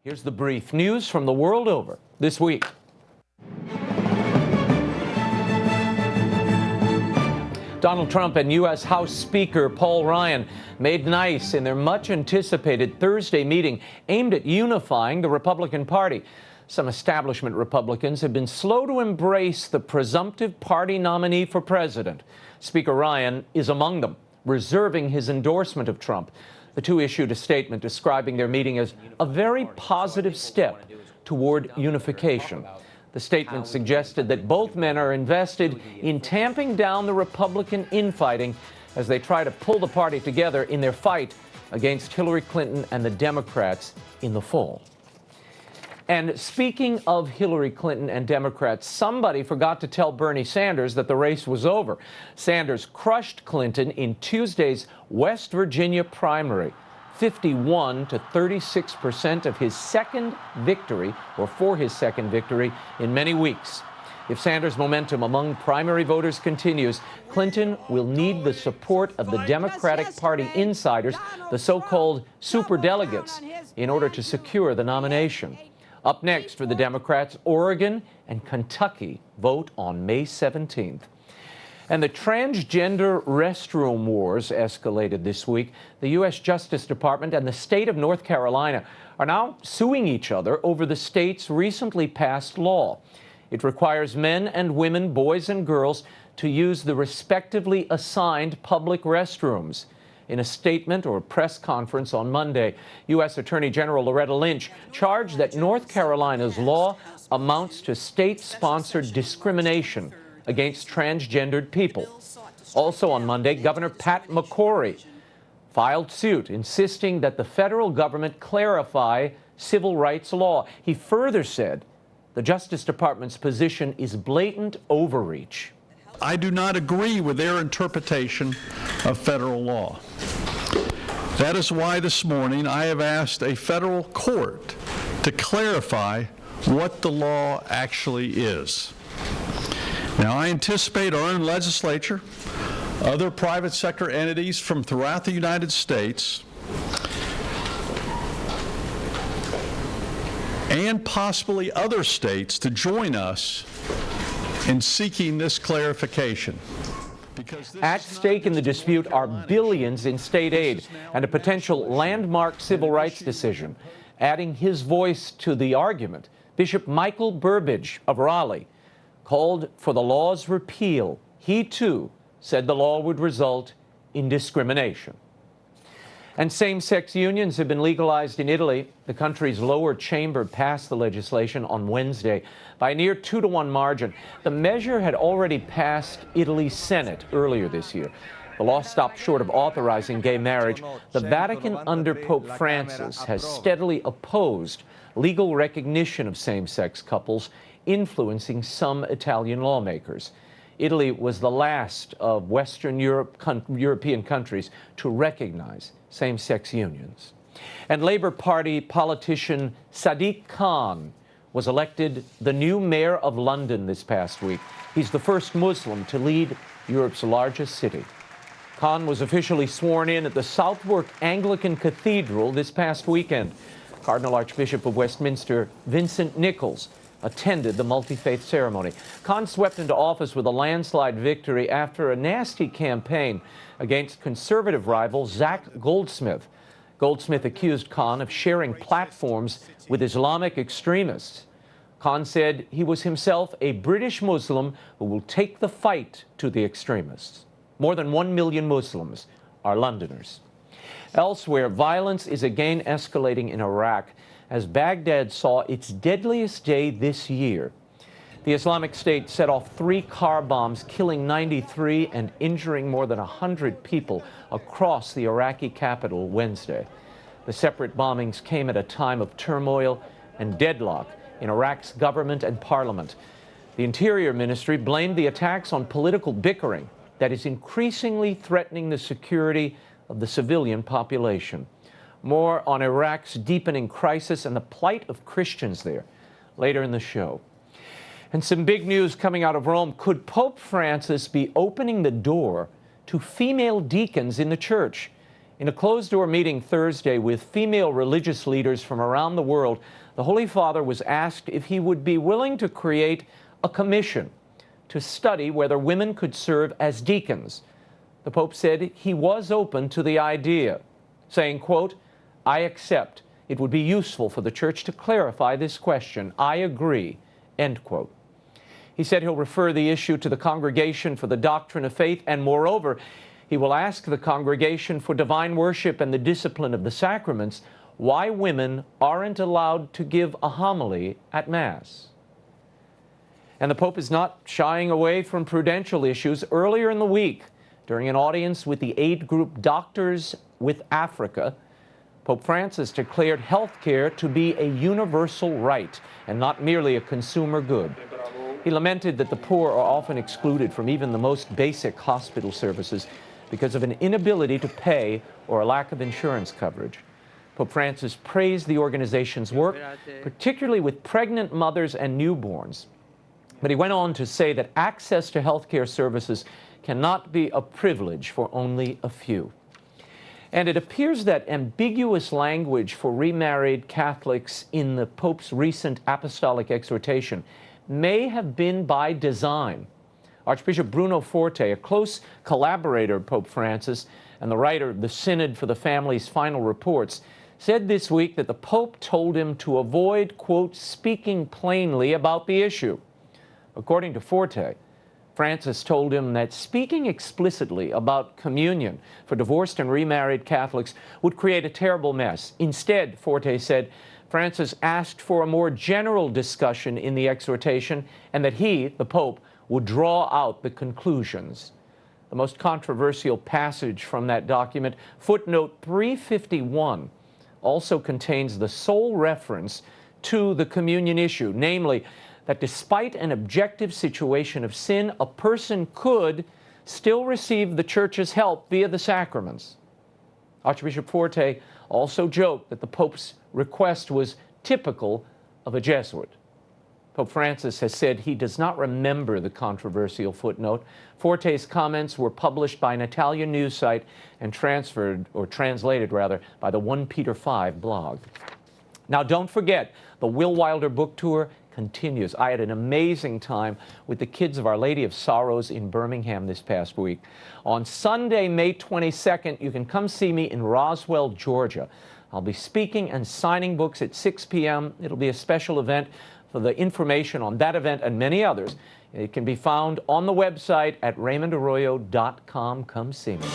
Here's the brief news from the world over this week. Donald Trump and U.S. House Speaker Paul Ryan made nice in their much-anticipated Thursday meeting aimed at unifying the Republican Party. Some establishment Republicans have been slow to embrace the presumptive party nominee for president. Speaker Ryan is among them, reserving his endorsement of Trump. The two issued a statement describing their meeting as a very positive step toward unification. The statement suggested that both men are invested in tamping down the Republican infighting as they try to pull the party together in their fight against Hillary Clinton and the Democrats in the fall. And speaking of Hillary Clinton and Democrats, somebody forgot to tell Bernie Sanders that the race was over. Sanders crushed Clinton in Tuesday's West Virginia primary, 51 to 36% of his second victory, or for his second victory, in many weeks. If Sanders' momentum among primary voters continues, Clinton will need the support of the Democratic Party insiders, the so-called superdelegates, in order to secure the nomination. Up next for the Democrats, Oregon and Kentucky vote on May 17th. And the transgender restroom wars escalated this week. The U.S. Justice Department and the state of North Carolina are now suing each other over the state's recently passed law. It requires men and women, boys and girls, to use the respectively assigned public restrooms. In a statement or press conference on Monday, U.S. Attorney General Loretta Lynch charged that North Carolina's law amounts to state-sponsored discrimination against transgendered people. Also on Monday, Governor Pat McCrory filed suit insisting that the federal government clarify civil rights law. He further said the Justice Department's position is blatant overreach. I do not agree with their interpretation of federal law. That is why this morning I have asked a federal court to clarify what the law actually is. Now, I anticipate our own legislature, other private sector entities from throughout the United States, and possibly other states to join us in seeking this clarification. At stake in the dispute are billions in state aid and a potential landmark civil rights decision. Adding his voice to the argument, Bishop Michael Burbidge of Raleigh called for the law's repeal. He, too, said the law would result in discrimination. And same-sex unions have been legalized in Italy. The country's lower chamber passed the legislation on Wednesday by a near 2-to-1 margin. The measure had already passed Italy's Senate earlier this year. The law stopped short of authorizing gay marriage. The Vatican under Pope Francis has steadily opposed legal recognition of same-sex couples, influencing some Italian lawmakers. Italy was the last of Western European countries to recognize same-sex unions. And Labour Party politician Sadiq Khan was elected the new mayor of London this past week. He's the first Muslim to lead Europe's largest city. Khan was officially sworn in at the Southwark Anglican Cathedral this past weekend. Cardinal Archbishop of Westminster Vincent Nichols attended the multi-faith ceremony. Khan swept into office with a landslide victory after a nasty campaign against conservative rival Zach Goldsmith. Goldsmith accused Khan of sharing platforms with Islamic extremists. Khan said he was himself a British Muslim who will take the fight to the extremists. More than 1 million Muslims are Londoners. Elsewhere, violence is again escalating in Iraq as Baghdad saw its deadliest day this year. The Islamic State set off 3 car bombs, killing 93 and injuring more than 100 people across the Iraqi capital Wednesday. The separate bombings came at a time of turmoil and deadlock in Iraq's government and parliament. The Interior Ministry blamed the attacks on political bickering that is increasingly threatening the security of the civilian population. More on Iraq's deepening crisis and the plight of Christians there later in the show. And some big news coming out of Rome. Could Pope Francis be opening the door to female deacons in the church? In a closed-door meeting Thursday with female religious leaders from around the world, the Holy Father was asked if he would be willing to create a commission to study whether women could serve as deacons. The Pope said he was open to the idea, saying, quote, "I accept. It would be useful for the Church to clarify this question. I agree," end quote. He said he'll refer the issue to the Congregation for the Doctrine of Faith, and moreover, he will ask the Congregation for Divine Worship and the Discipline of the Sacraments why women aren't allowed to give a homily at Mass. And the Pope is not shying away from prudential issues. Earlier in the week, during an audience with the aid group Doctors with Africa, Pope Francis declared health care to be a universal right and not merely a consumer good. He lamented that the poor are often excluded from even the most basic hospital services because of an inability to pay or a lack of insurance coverage. Pope Francis praised the organization's work, particularly with pregnant mothers and newborns. But he went on to say that access to health care services cannot be a privilege for only a few. And it appears that ambiguous language for remarried Catholics in the Pope's recent apostolic exhortation may have been by design. Archbishop Bruno Forte, a close collaborator of Pope Francis and the writer of the Synod for the Family's Final Reports, said this week that the Pope told him to avoid, quote, speaking plainly about the issue. According to Forte, Francis told him that speaking explicitly about communion for divorced and remarried Catholics would create a terrible mess. Instead, Forte said, Francis asked for a more general discussion in the exhortation and that he, the Pope, would draw out the conclusions. The most controversial passage from that document, footnote 351, also contains the sole reference to the communion issue, namely that despite an objective situation of sin, a person could still receive the Church's help via the sacraments. Archbishop Forte also joked that the Pope's request was typical of a Jesuit. Pope Francis has said he does not remember the controversial footnote. Forte's comments were published by an Italian news site and translated by the 1 Peter 5 blog. Now, don't forget, the Will Wilder book tour continues. I had an amazing time with the kids of Our Lady of Sorrows in Birmingham this past week. On Sunday, May 22nd, you can come see me in Roswell, Georgia. I'll be speaking and signing books at 6 p.m. It'll be a special event. For the information on that event and many others, it can be found on the website at raymondarroyo.com. Come see me.